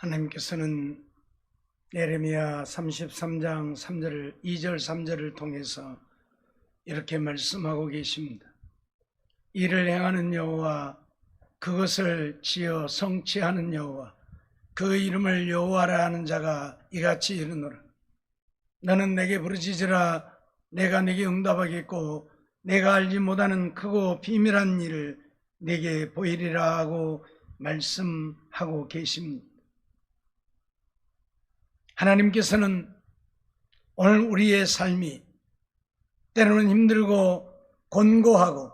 하나님께서는 예레미야 33장 3절, 2절, 3절을 통해서 이렇게 말씀하고 계십니다. 이를 행하는 여호와, 그것을 지어 성취하는 여호와, 그 이름을 여호와라 하는 자가 이같이 이르노라. 너는 내게 부르짖으라. 내가 네게 응답하겠고 내가 알지 못하는 크고 비밀한 일을 네게 보이리라 하고 말씀하고 계십니다. 하나님께서는 오늘 우리의 삶이 때로는 힘들고 곤고하고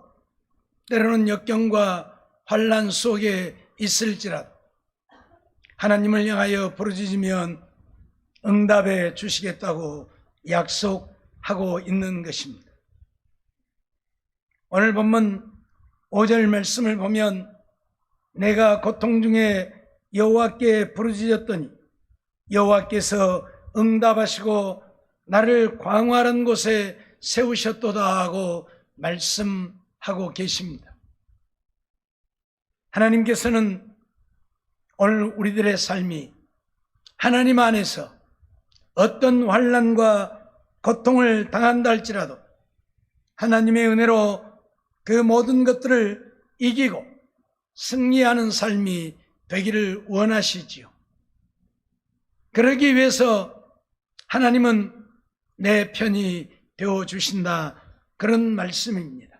때로는 역경과 환난 속에 있을지라도 하나님을 향하여 부르짖으면 응답해 주시겠다고 약속하고 있는 것입니다. 오늘 본문 5절 말씀을 보면 내가 고통 중에 여호와께 부르짖었더니 여호와께서 응답하시고 나를 광활한 곳에 세우셨도다 하고 말씀하고 계십니다. 하나님께서는 오늘 우리들의 삶이 하나님 안에서 어떤 환난과 고통을 당한다 할지라도 하나님의 은혜로 그 모든 것들을 이기고 승리하는 삶이 되기를 원하시지요. 그러기 위해서 하나님은 내 편이 되어주신다, 그런 말씀입니다.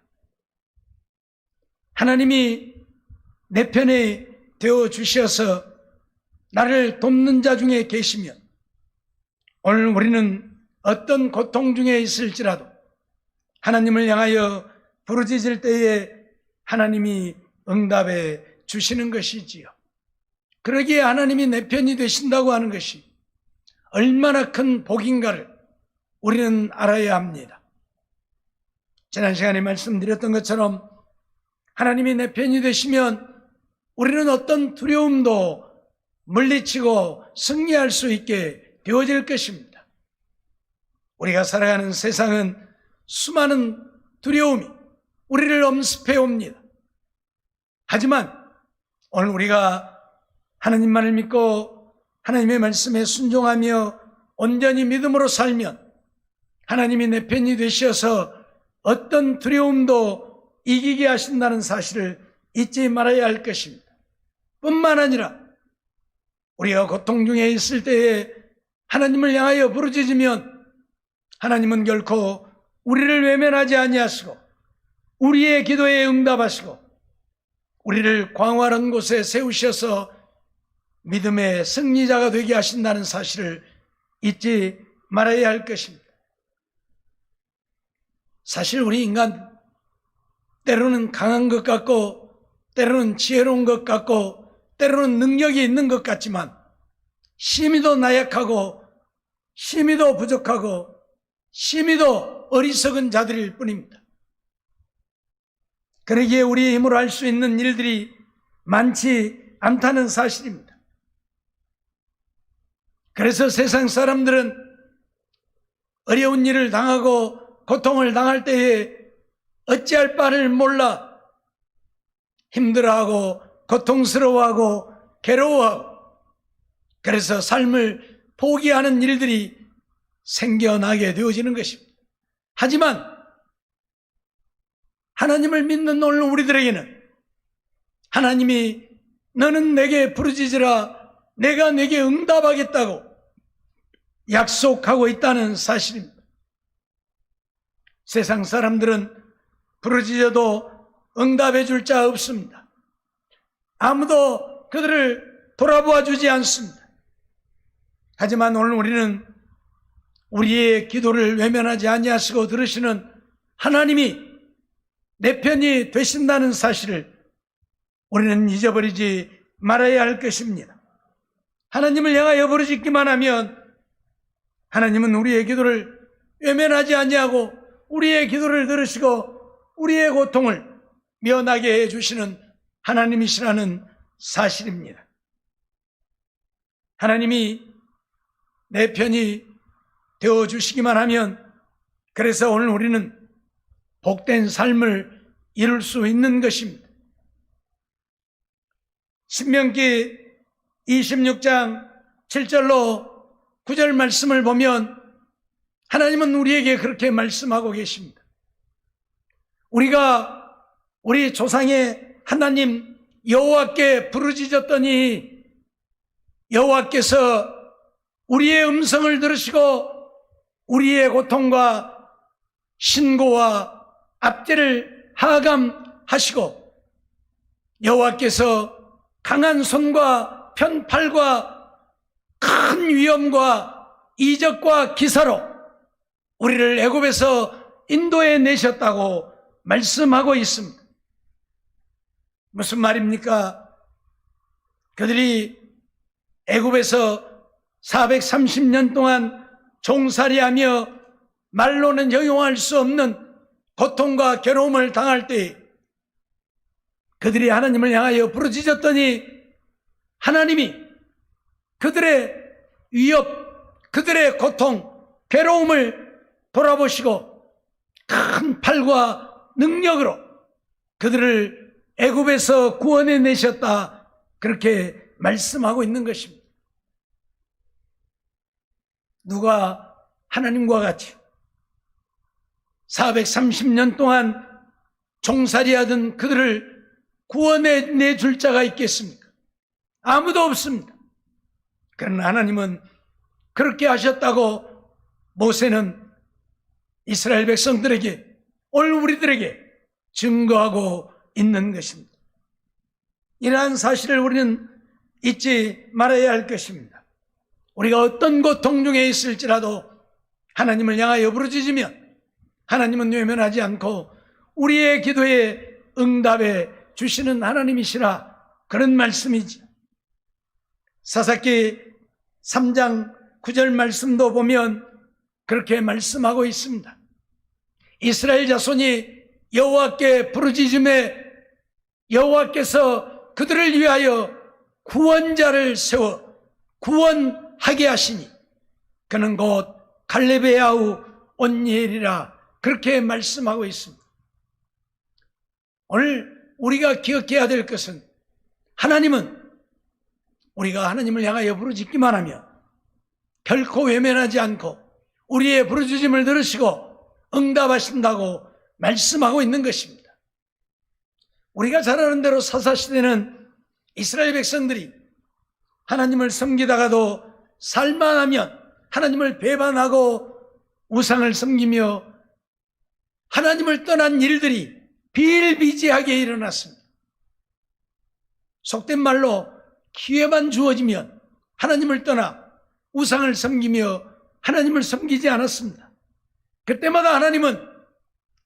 하나님이 내 편에 되어주셔서 나를 돕는 자 중에 계시면 오늘 우리는 어떤 고통 중에 있을지라도 하나님을 향하여 부르짖을 때에 하나님이 응답해 주시는 것이지요. 그러기에 하나님이 내 편이 되신다고 하는 것이 얼마나 큰 복인가를 우리는 알아야 합니다. 지난 시간에 말씀드렸던 것처럼 하나님이 내 편이 되시면 우리는 어떤 두려움도 물리치고 승리할 수 있게 되어질 것입니다. 우리가 살아가는 세상은 수많은 두려움이 우리를 엄습해 옵니다. 하지만 오늘 우리가 하나님만을 믿고 하나님의 말씀에 순종하며 온전히 믿음으로 살면 하나님이 내 편이 되셔서 어떤 두려움도 이기게 하신다는 사실을 잊지 말아야 할 것입니다. 뿐만 아니라 우리가 고통 중에 있을 때에 하나님을 향하여 부르짖으면 하나님은 결코 우리를 외면하지 아니하시고 우리의 기도에 응답하시고 우리를 광활한 곳에 세우셔서 믿음의 승리자가 되게 하신다는 사실을 잊지 말아야 할 것입니다. 사실 우리 인간 때로는 강한 것 같고 때로는 지혜로운 것 같고 때로는 능력이 있는 것 같지만 심히도 나약하고 심히도 부족하고 심히도 어리석은 자들일 뿐입니다. 그러기에 우리의 힘으로 할 수 있는 일들이 많지 않다는 사실입니다. 그래서 세상 사람들은 어려운 일을 당하고 고통을 당할 때에 어찌할 바를 몰라 힘들어하고 고통스러워하고 괴로워하고 그래서 삶을 포기하는 일들이 생겨나게 되어지는 것입니다. 하지만 하나님을 믿는 오늘 우리들에게는 하나님이 너는 내게 부르짖으라 내가 내게 응답하겠다고 약속하고 있다는 사실입니다. 세상 사람들은 부르짖어도 응답해 줄 자 없습니다. 아무도 그들을 돌아보아 주지 않습니다. 하지만 오늘 우리는 우리의 기도를 외면하지 아니하시고 들으시는 하나님이 내 편이 되신다는 사실을 우리는 잊어버리지 말아야 할 것입니다. 하나님을 향하여 부르짖기만 하면 하나님은 우리의 기도를 외면하지 아니하고 우리의 기도를 들으시고 우리의 고통을 면하게 해주시는 하나님이시라는 사실입니다. 하나님이 내 편이 되어주시기만 하면 그래서 오늘 우리는 복된 삶을 이룰 수 있는 것입니다. 신명기 26장 7절로 9절 말씀을 보면 하나님은 우리에게 그렇게 말씀하고 계십니다. 우리가 우리 조상의 하나님 여호와께 부르짖었더니 여호와께서 우리의 음성을 들으시고 우리의 고통과 신고와 압제를 하감하시고 여호와께서 강한 손과 편팔과 큰 위엄과 이적과 기사로 우리를 애굽에서 인도해 내셨다고 말씀하고 있습니다. 무슨 말입니까? 그들이 애굽에서 430년 동안 종살이하며 말로는 형용할 수 없는 고통과 괴로움을 당할 때 그들이 하나님을 향하여 부르짖었더니 하나님이 그들의 위협, 그들의 고통, 괴로움을 돌아보시고 큰 팔과 능력으로 그들을 애굽에서 구원해 내셨다, 그렇게 말씀하고 있는 것입니다. 누가 하나님과 같이 430년 동안 종살이하던 그들을 구원해 내줄 자가 있겠습니까? 아무도 없습니다. 그러나 하나님은 그렇게 하셨다고 모세는 이스라엘 백성들에게, 오늘 우리들에게 증거하고 있는 것입니다. 이러한 사실을 우리는 잊지 말아야 할 것입니다. 우리가 어떤 고통 중에 있을지라도 하나님을 향하여 부르짖으면 하나님은 외면하지 않고 우리의 기도에 응답해 주시는 하나님이시라, 그런 말씀이지. 사사기 3장 9절 말씀도 보면 그렇게 말씀하고 있습니다. 이스라엘 자손이 여호와께 부르짖음에 여호와께서 그들을 위하여 구원자를 세워 구원하게 하시니 그는 곧 갈렙의 아우 온니엘이라, 그렇게 말씀하고 있습니다. 오늘 우리가 기억해야 될 것은 하나님은 우리가 하나님을 향하여 부르짖기만 하면 결코 외면하지 않고 우리의 부르짖음을 들으시고 응답하신다고 말씀하고 있는 것입니다. 우리가 잘 아는 대로 사사시대는 이스라엘 백성들이 하나님을 섬기다가도 살만하면 하나님을 배반하고 우상을 섬기며 하나님을 떠난 일들이 비일비재하게 일어났습니다. 속된 말로 기회만 주어지면 하나님을 떠나 우상을 섬기며 하나님을 섬기지 않았습니다. 그때마다 하나님은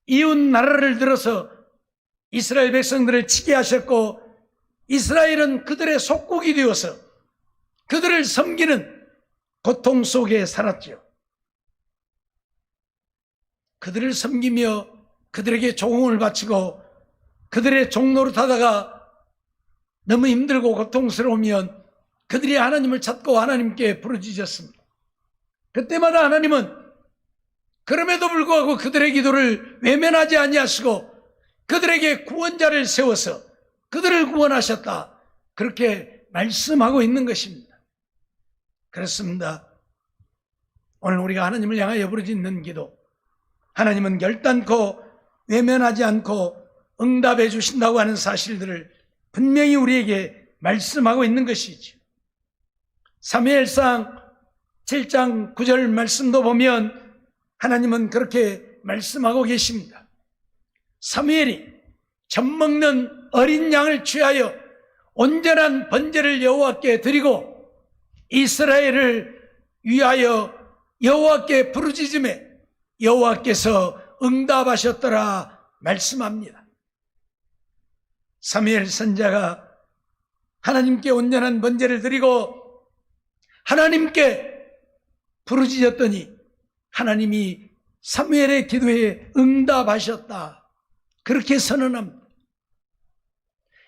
이웃 나라를 들어서 이스라엘 백성들을 치게 하셨고 이스라엘은 그들의 속국이 되어서 그들을 섬기는 고통 속에 살았죠. 그들을 섬기며 그들에게 조공을 바치고 그들의 종노릇 하다가 너무 힘들고 고통스러우면 그들이 하나님을 찾고 하나님께 부르짖었습니다. 그때마다 하나님은 그럼에도 불구하고 그들의 기도를 외면하지 아니하시고 그들에게 구원자를 세워서 그들을 구원하셨다, 그렇게 말씀하고 있는 것입니다. 그렇습니다. 오늘 우리가 하나님을 향하여 부르짖는 기도, 하나님은 결단코 외면하지 않고 응답해 주신다고 하는 사실들을 분명히 우리에게 말씀하고 있는 것이죠. 사무엘상 7장 9절 말씀도 보면 하나님은 그렇게 말씀하고 계십니다. 사무엘이 젖먹는 어린 양을 취하여 온전한 번제를 여호와께 드리고 이스라엘을 위하여 여호와께 부르짖음에 여호와께서 응답하셨더라 말씀합니다. 사무엘 선지자가 하나님께 온전한 번제를 드리고 하나님께 부르짖었더니 하나님이 사무엘의 기도에 응답하셨다, 그렇게 선언합니다.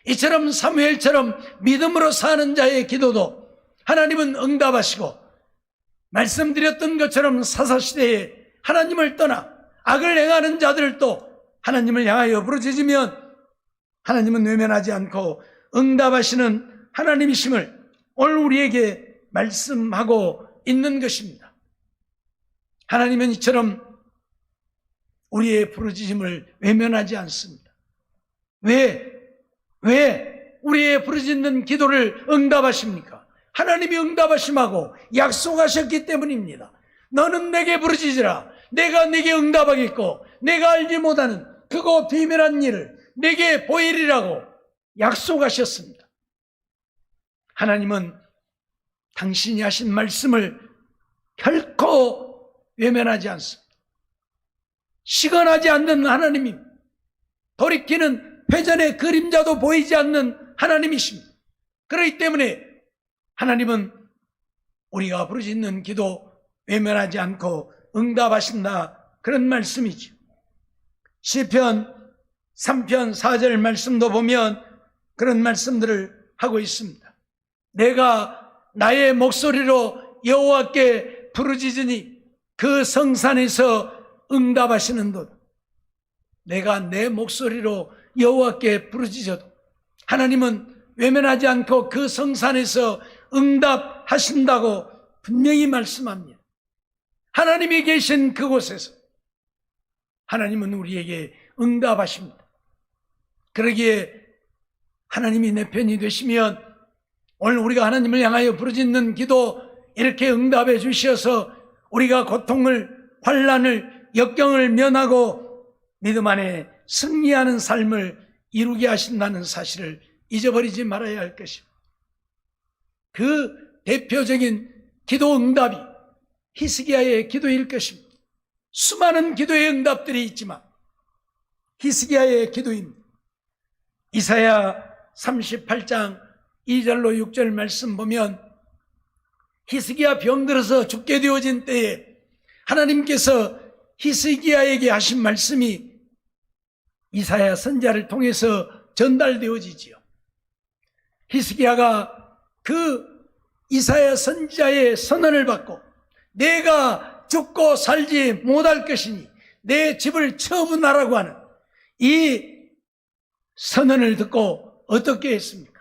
이처럼 사무엘처럼 믿음으로 사는 자의 기도도 하나님은 응답하시고, 말씀드렸던 것처럼 사사시대에 하나님을 떠나 악을 행하는 자들도 하나님을 향하여 부르짖으면 하나님은 외면하지 않고 응답하시는 하나님이심을 오늘 우리에게 말씀하고 있는 것입니다. 하나님은 이처럼 우리의 부르짖음을 외면하지 않습니다. 왜 우리의 부르짖는 기도를 응답하십니까? 하나님이 응답하심하고 약속하셨기 때문입니다. 너는 내게 부르짖으라. 내가 네게 응답하겠고 내가 알지 못하는 크고 비밀한 일을 내게 보이리라고 약속하셨습니다. 하나님은 당신이 하신 말씀을 결코 외면하지 않습니다. 시건하지 않는 하나님입니다. 돌이키는 회전의 그림자도 보이지 않는 하나님이십니다. 그렇기 때문에 하나님은 우리가 부르짖는 기도 외면하지 않고 응답하신다, 그런 말씀이죠. 시편 3편 4절 말씀도 보면 그런 말씀들을 하고 있습니다. 내가 나의 목소리로 여호와께 부르짖으니 그 성산에서 응답하시는도다. 내가 내 목소리로 여호와께 부르짖어도 하나님은 외면하지 않고 그 성산에서 응답하신다고 분명히 말씀합니다. 하나님이 계신 그곳에서 하나님은 우리에게 응답하십니다. 그러기에 하나님이 내 편이 되시면 오늘 우리가 하나님을 향하여 부르짖는 기도 이렇게 응답해 주셔서 우리가 고통을, 환난을, 역경을 면하고 믿음 안에 승리하는 삶을 이루게 하신다는 사실을 잊어버리지 말아야 할 것입니다. 그 대표적인 기도 응답이 히스기야의 기도일 것입니다. 수많은 기도의 응답들이 있지만 히스기야의 기도입니다. 이사야 38장 2절로 6절 말씀 보면 히스기야 병들어서 죽게 되어진 때에 하나님께서 히스기야에게 하신 말씀이 이사야 선지자를 통해서 전달되어지지요. 히스기야가 그 이사야 선지자의 선언을 받고 내가 죽고 살지 못할 것이니 내 집을 처분하라고 하는 이 선언을 듣고 어떻게 했습니까?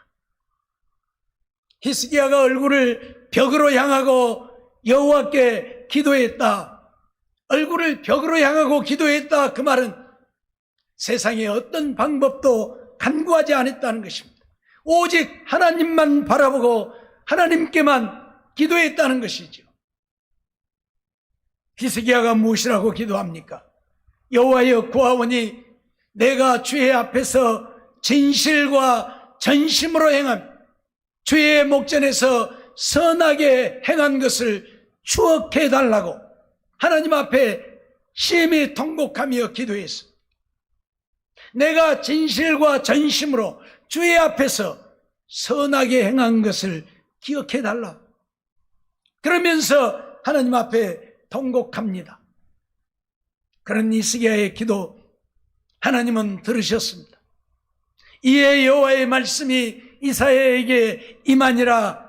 히스기야가 얼굴을 벽으로 향하고 여호와께 기도했다. 얼굴을 벽으로 향하고 기도했다. 그 말은 세상에 어떤 방법도 간구하지 않았다는 것입니다. 오직 하나님만 바라보고 하나님께만 기도했다는 것이죠. 히스기야가 무엇이라고 기도합니까? 여호와여 구하오니 내가 주의 앞에서 진실과 전심으로 행함, 주의 목전에서 선하게 행한 것을 추억해 달라고 하나님 앞에 심히 통곡하며 기도했습니다. 내가 진실과 전심으로 주의 앞에서 선하게 행한 것을 기억해 달라. 그러면서 하나님 앞에 통곡합니다. 그런 히스기야의 기도 하나님은 들으셨습니다. 이에 여호와의 말씀이 이사야에게 임하니라.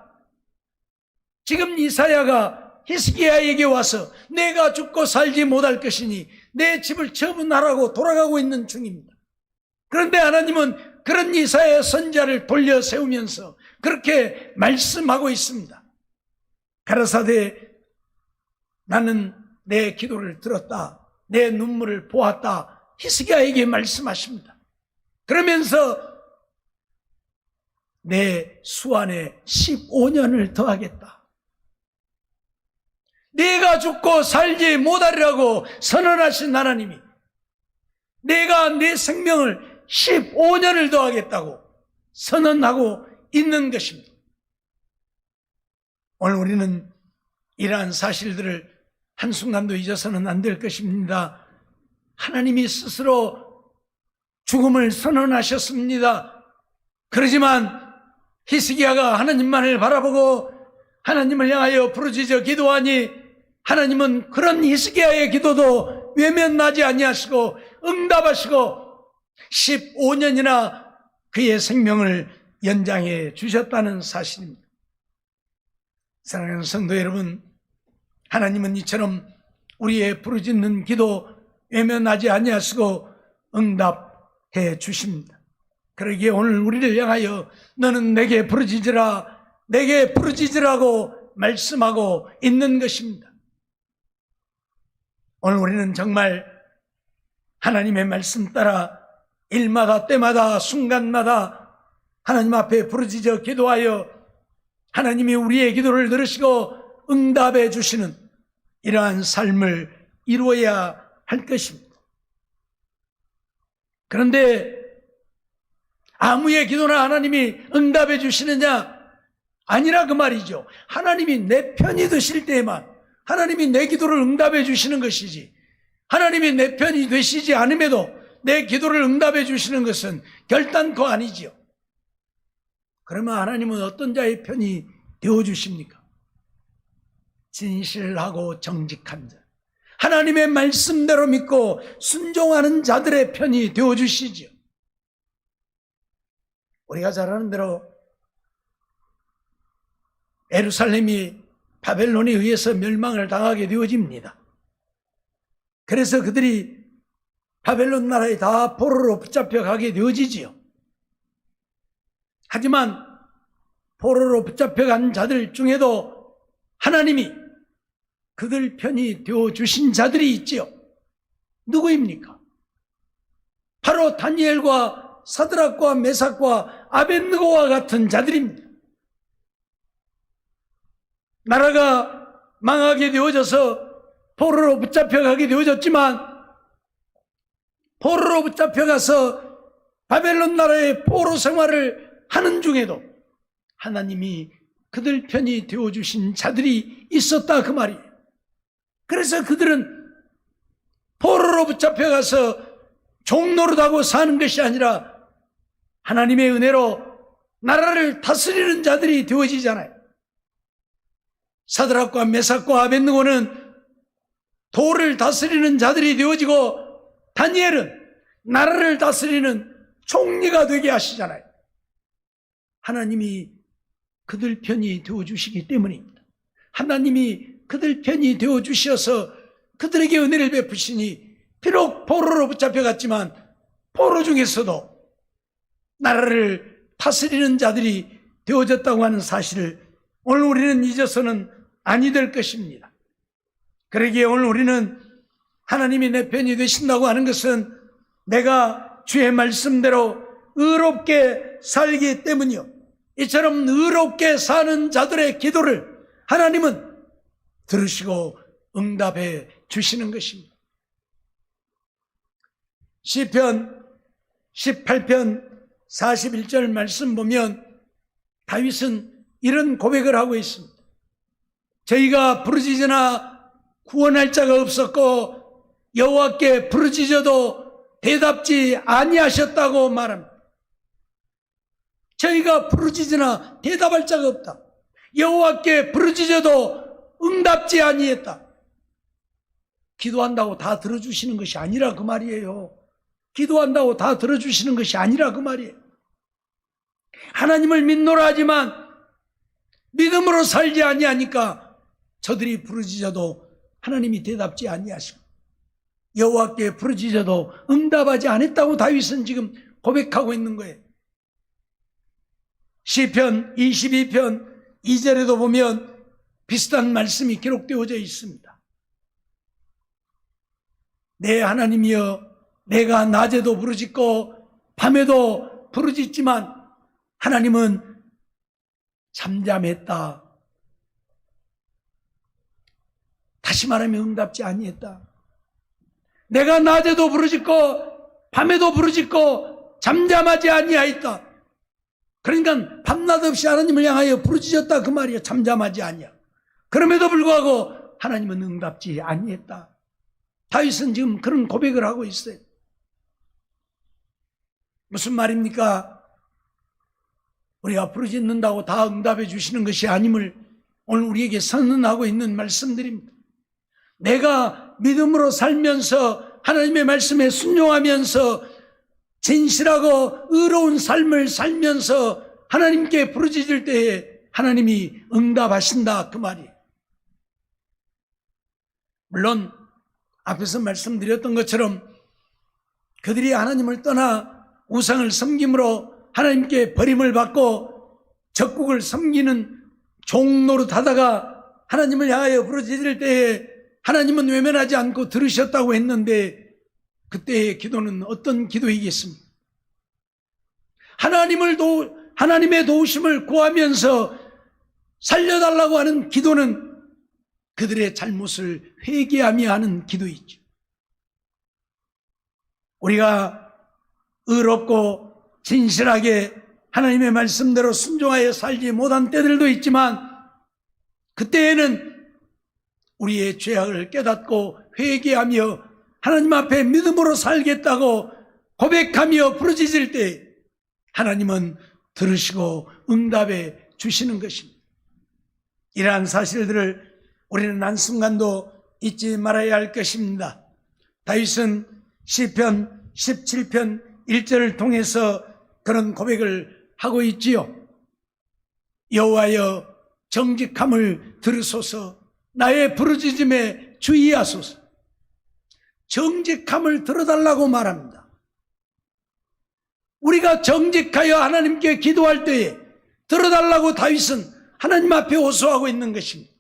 지금 이사야가 히스기야에게 와서 내가 죽고 살지 못할 것이니 내 집을 처분하라고 돌아가고 있는 중입니다. 그런데 하나님은 그런 이사야 선지자를 돌려 세우면서 그렇게 말씀하고 있습니다. 가라사대 나는 내 기도를 들었다. 내 눈물을 보았다. 히스기야에게 말씀하십니다. 그러면서 내 수완에 15년을 더하겠다. 내가 죽고 살지 못하리라고 선언하신 하나님이 내가 내 생명을 15년을 더하겠다고 선언하고 있는 것입니다. 오늘 우리는 이러한 사실들을 한순간도 잊어서는 안 될 것입니다. 하나님이 스스로 죽음을 선언하셨습니다. 그러지만 히스기야가 하나님만을 바라보고 하나님을 향하여 부르짖어 기도하니 하나님은 그런 히스기야의 기도도 외면하지 아니하시고 응답하시고 15년이나 그의 생명을 연장해 주셨다는 사실입니다. 사랑하는 성도 여러분, 하나님은 이처럼 우리의 부르짖는 기도 외면하지 아니하시고 응답해 주십니다. 그러기에 오늘 우리를 향하여 너는 내게 부르짖으라. 내게 부르짖으라고 말씀하고 있는 것입니다. 오늘 우리는 정말 하나님의 말씀 따라 일마다 때마다 순간마다 하나님 앞에 부르짖어 기도하여 하나님이 우리의 기도를 들으시고 응답해 주시는 이러한 삶을 이루어야 할 것입니다. 그런데 아무의 기도나 하나님이 응답해 주시느냐? 아니라 그 말이죠. 하나님이 내 편이 드실 때에만 하나님이 내 기도를 응답해 주시는 것이지, 하나님이 내 편이 되시지 않음에도 내 기도를 응답해 주시는 것은 결단코 아니지요. 그러면 하나님은 어떤 자의 편이 되어주십니까? 진실하고 정직한 자, 하나님의 말씀대로 믿고 순종하는 자들의 편이 되어주시지요. 우리가 잘 아는 대로 예루살렘이 바벨론에 의해서 멸망을 당하게 되어집니다. 그래서 그들이 바벨론 나라에 다 포로로 붙잡혀 가게 되어지지요. 하지만 포로로 붙잡혀간 자들 중에도 하나님이 그들 편이 되어주신 자들이 있지요. 누구입니까? 바로 다니엘과 사드락과 메삭과 아벳느고와 같은 자들입니다. 나라가 망하게 되어져서 포로로 붙잡혀가게 되어졌지만, 포로로 붙잡혀가서 바벨론 나라의 포로 생활을 하는 중에도 하나님이 그들 편이 되어주신 자들이 있었다 그 말이에요. 그래서 그들은 포로로 붙잡혀가서 종노릇하고 사는 것이 아니라 하나님의 은혜로 나라를 다스리는 자들이 되어지잖아요. 사드락과 메삭과 아벳느고는 돌을 다스리는 자들이 되어지고, 다니엘은 나라를 다스리는 총리가 되게 하시잖아요. 하나님이 그들 편이 되어주시기 때문입니다. 하나님이 그들 편이 되어주셔서 그들에게 은혜를 베푸시니 비록 포로로 붙잡혀갔지만 포로 중에서도 나라를 다스리는 자들이 되어졌다고 하는 사실을 오늘 우리는 잊어서는 아니 될 것입니다. 그러기에 오늘 우리는 하나님이 내 편이 되신다고 하는 것은 내가 주의 말씀대로 의롭게 살기 때문이요, 이처럼 의롭게 사는 자들의 기도를 하나님은 들으시고 응답해 주시는 것입니다. 시편 18편 41절 말씀 보면 다윗은 이런 고백을 하고 있습니다. 저희가 부르짖으나 구원할 자가 없었고 여호와께 부르짖어도 대답지 아니하셨다고 말합니다. 저희가 부르짖으나 대답할 자가 없다. 여호와께 부르짖어도 응답지 아니했다. 기도한다고 다 들어주시는 것이 아니라 그 말이에요. 기도한다고 다 들어주시는 것이 아니라 그 말이에요. 하나님을 믿노라 하지만 믿음으로 살지 아니하니까 저들이 부르짖어도 하나님이 대답지 아니하시고 여호와께 부르짖어도 응답하지 않았다고 다윗은 지금 고백하고 있는 거예요. 시편 22편 2절에도 보면 비슷한 말씀이 기록되어져 있습니다. 내 하나님이여, 내가 낮에도 부르짖고 밤에도 부르짖지만 하나님은 잠잠했다. 다시 말하면 응답지 아니했다. 내가 낮에도 부르짖고 밤에도 부르짖고 잠잠하지 아니하였다. 그러니까 밤낮 없이 하나님을 향하여 부르짖었다 그 말이에요. 잠잠하지 아니야. 그럼에도 불구하고 하나님은 응답지 아니했다. 다윗은 지금 그런 고백을 하고 있어요. 무슨 말입니까? 우리가 부르짖는다고 다 응답해 주시는 것이 아님을 오늘 우리에게 선언하고 있는 말씀들입니다. 내가 믿음으로 살면서 하나님의 말씀에 순종하면서 진실하고 의로운 삶을 살면서 하나님께 부르짖을 때에 하나님이 응답하신다 그 말이에요. 물론 앞에서 말씀드렸던 것처럼 그들이 하나님을 떠나 우상을 섬김으로 하나님께 버림을 받고 적국을 섬기는 종노릇 하다가 하나님을 향하여 부르짖을 때에 하나님은 외면하지 않고 들으셨다고 했는데 그때의 기도는 어떤 기도이겠습니까? 하나님의 도우심을 구하면서 살려달라고 하는 기도는 그들의 잘못을 회개하며 하는 기도이죠. 우리가 의롭고 진실하게 하나님의 말씀대로 순종하여 살지 못한 때들도 있지만 그때에는 우리의 죄악을 깨닫고 회개하며 하나님 앞에 믿음으로 살겠다고 고백하며 부르짖을 때 하나님은 들으시고 응답해 주시는 것입니다. 이러한 사실들을 우리는 한순간도 잊지 말아야 할 것입니다. 다윗은 시편 17편 1절을 통해서 그런 고백을 하고 있지요. 여호와여 정직함을 들으소서, 나의 부르짖음에 주의하소서. 정직함을 들어달라고 말합니다. 우리가 정직하여 하나님께 기도할 때에 들어달라고 다윗은 하나님 앞에 호소하고 있는 것입니다.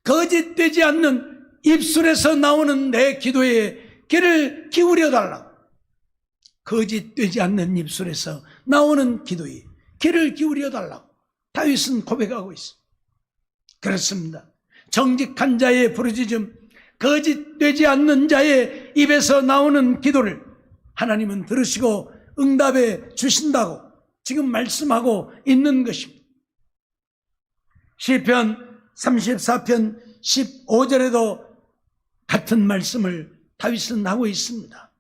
거짓되지 않는 입술에서 나오는 내 기도에 귀를 기울여 달라고. 거짓되지 않는 입술에서 나오는 기도에 귀를 기울여 달라고 다윗은 고백하고 있습니다. 그렇습니다. 정직한 자의 부르짖음, 거짓되지 않는 자의 입에서 나오는 기도를 하나님은 들으시고 응답해 주신다고 지금 말씀하고 있는 것입니다. 시편 34편 15절에도 같은 말씀을 다윗은 하고 있습니다.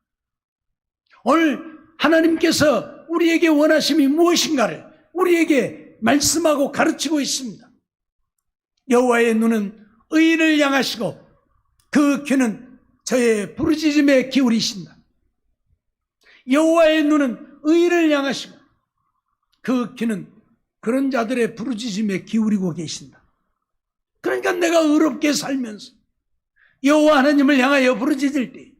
오늘 하나님께서 우리에게 원하심이 무엇인가를 우리에게 말씀하고 가르치고 있습니다. 여호와의 눈은 의인을 향하시고 그 귀는 저의 부르짖음에 기울이신다. 여호와의 눈은 의인을 향하시고 그 귀는 그런 자들의 부르짖음에 기울이고 계신다. 그러니까 내가 의롭게 살면서 여호와 하나님을 향하여 부르짖을 때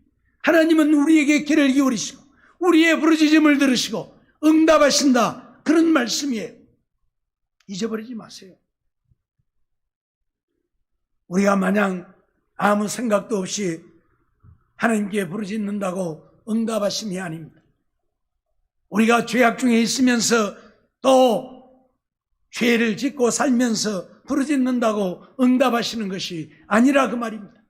하나님은 우리에게 귀를 기울이시고 우리의 부르짖음을 들으시고 응답하신다. 그런 말씀이에요. 잊어버리지 마세요. 우리가 마냥 아무 생각도 없이 하나님께 부르짖는다고 응답하심이 아닙니다. 우리가 죄악 중에 있으면서 또 죄를 짓고 살면서 부르짖는다고 응답하시는 것이 아니라 그 말입니다.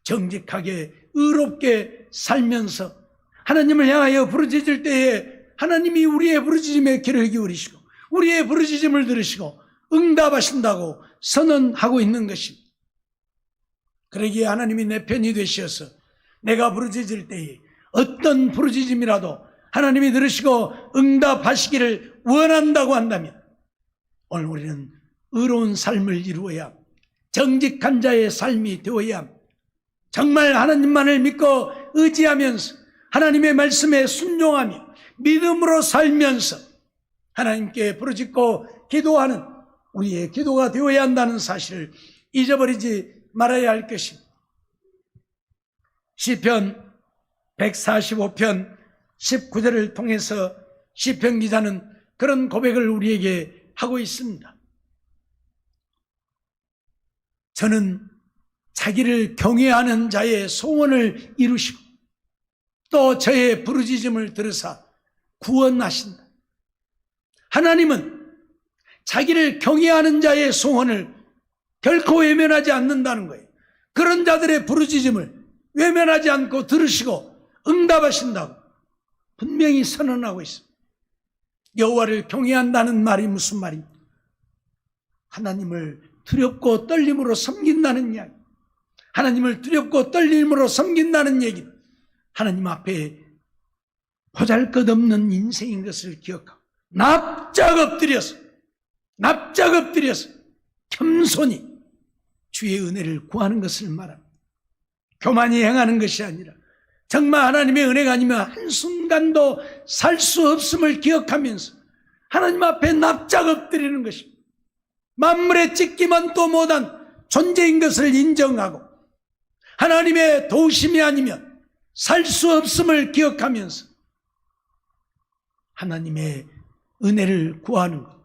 정직하게 의롭게 살면서 하나님을 향하여 부르짖을 때에 하나님이 우리의 부르짖음에 귀를 기울이시고 우리의 부르짖음을 들으시고 응답하신다고 선언하고 있는 것입니다. 그러기에 하나님이 내 편이 되셔서 내가 부르짖을 때에 어떤 부르짖음이라도 하나님이 들으시고 응답하시기를 원한다고 한다면 오늘 우리는 의로운 삶을 이루어야 합니다. 정직한 자의 삶이 되어야 합니다. 정말 하나님만을 믿고 의지하면서 하나님의 말씀에 순종하며 믿음으로 살면서 하나님께 부르짖고 기도하는 우리의 기도가 되어야 한다는 사실을 잊어버리지 말아야 할 것입니다. 시편 145편 19절을 통해서 시편 기자는 그런 고백을 우리에게 하고 있습니다. 저는 자기를 경외하는 자의 소원을 이루시고 또 저의 부르짖음을 들으사 구원하신다. 하나님은 자기를 경외하는 자의 소원을 결코 외면하지 않는다는 거예요. 그런 자들의 부르짖음을 외면하지 않고 들으시고 응답하신다고 분명히 선언하고 있습니다. 여호와를 경외한다는 말이 무슨 말입니까? 하나님을 두렵고 떨림으로 섬긴다는 이야기. 하나님을 두렵고 떨림으로 섬긴다는 얘기는 하나님 앞에 보잘것없는 인생인 것을 기억하고 납작 엎드려서 겸손히 주의 은혜를 구하는 것을 말합니다. 교만히 행하는 것이 아니라 정말 하나님의 은혜가 아니면 한순간도 살 수 없음을 기억하면서 하나님 앞에 납작 엎드리는 것입니다. 만물에 찍기만도 못한 존재인 것을 인정하고 하나님의 도우심이 아니면 살 수 없음을 기억하면서 하나님의 은혜를 구하는 것.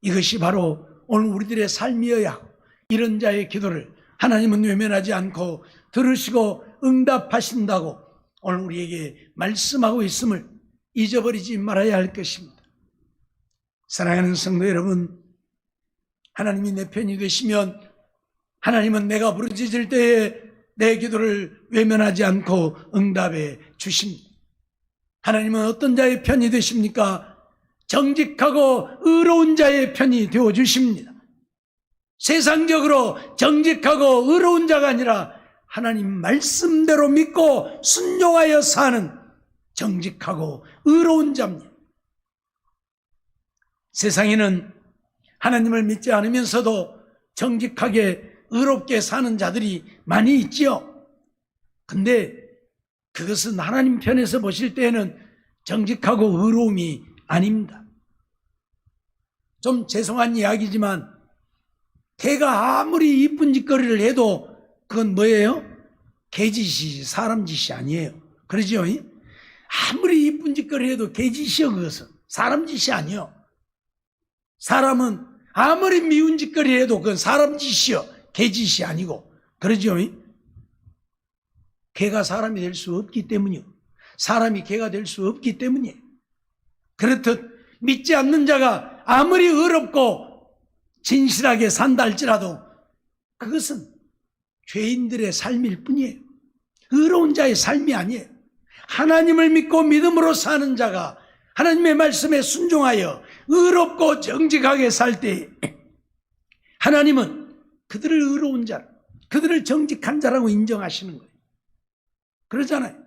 이것이 바로 오늘 우리들의 삶이어야 하고, 이런 자의 기도를 하나님은 외면하지 않고 들으시고 응답하신다고 오늘 우리에게 말씀하고 있음을 잊어버리지 말아야 할 것입니다. 사랑하는 성도 여러분, 하나님이 내 편이 되시면 하나님은 내가 부르짖을 때에 내 기도를 외면하지 않고 응답해 주십니다. 하나님은 어떤 자의 편이 되십니까? 정직하고 의로운 자의 편이 되어 주십니다. 세상적으로 정직하고 의로운 자가 아니라 하나님 말씀대로 믿고 순종하여 사는 정직하고 의로운 자입니다. 세상에는 하나님을 믿지 않으면서도 정직하게 의롭게 사는 자들이 많이 있지요. 근데 그것은 하나님 편에서 보실 때에는 정직하고 의로움이 아닙니다. 좀 죄송한 이야기지만 개가 아무리 이쁜 짓거리를 해도 그건 뭐예요? 개짓이 사람 짓이 아니에요. 그러죠? 아무리 이쁜 짓거리를 해도 개짓이요. 그것은 사람 짓이 아니에요. 사람은 아무리 미운 짓거리를 해도 그건 사람 짓이요. 개짓이 아니고. 그러죠? 개가 사람이 될 수 없기 때문이요. 사람이 개가 될 수 없기 때문이에요. 그렇듯 믿지 않는 자가 아무리 의롭고 진실하게 산다 할지라도 그것은 죄인들의 삶일 뿐이에요. 의로운 자의 삶이 아니에요. 하나님을 믿고 믿음으로 사는 자가 하나님의 말씀에 순종하여 의롭고 정직하게 살 때 하나님은 그들을 의로운 자, 그들을 정직한 자라고 인정하시는 거예요. 그러잖아요.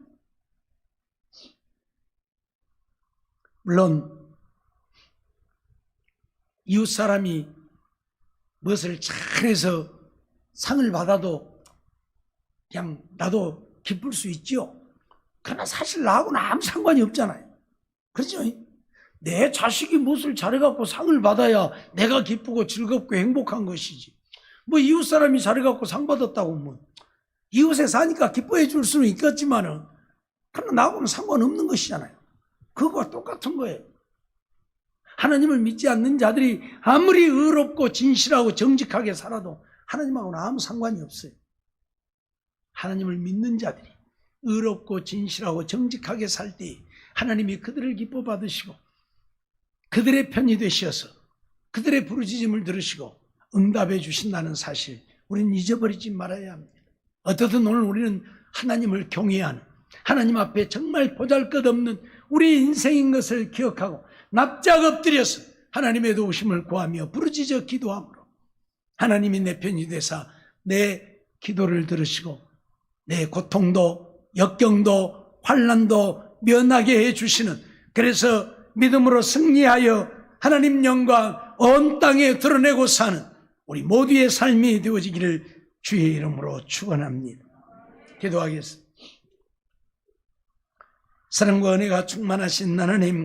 물론 이웃 사람이 무엇을 잘해서 상을 받아도 그냥 나도 기쁠 수 있죠. 그러나 사실 나하고는 아무 상관이 없잖아요. 그렇죠? 내 자식이 무엇을 잘해갖고 상을 받아야 내가 기쁘고 즐겁고 행복한 것이지. 뭐 이웃 사람이 잘해갖고 상 받았다고 뭐 이웃에 사니까 기뻐해 줄 수는 있겠지만은 그러나 나하고는 상관없는 것이잖아요. 그거와 똑같은 거예요. 하나님을 믿지 않는 자들이 아무리 의롭고 진실하고 정직하게 살아도 하나님하고는 아무 상관이 없어요. 하나님을 믿는 자들이 의롭고 진실하고 정직하게 살 때 하나님이 그들을 기뻐 받으시고 그들의 편이 되셔서 그들의 부르짖음을 들으시고 응답해 주신다는 사실 우리는 잊어버리지 말아야 합니다. 어떻든 오늘 우리는 하나님을 경외하는, 하나님 앞에 정말 보잘것없는 우리 인생인 것을 기억하고 납작 엎드려서 하나님의 도우심을 구하며 부르짖어 기도함으로 하나님이 내 편이 되사 내 기도를 들으시고 내 고통도 역경도 환난도 면하게 해주시는, 그래서 믿음으로 승리하여 하나님 영광 온 땅에 드러내고 사는 우리 모두의 삶이 되어지기를 주의 이름으로 축원합니다. 기도하겠습니다. 사랑과 은혜가 충만하신 하나님,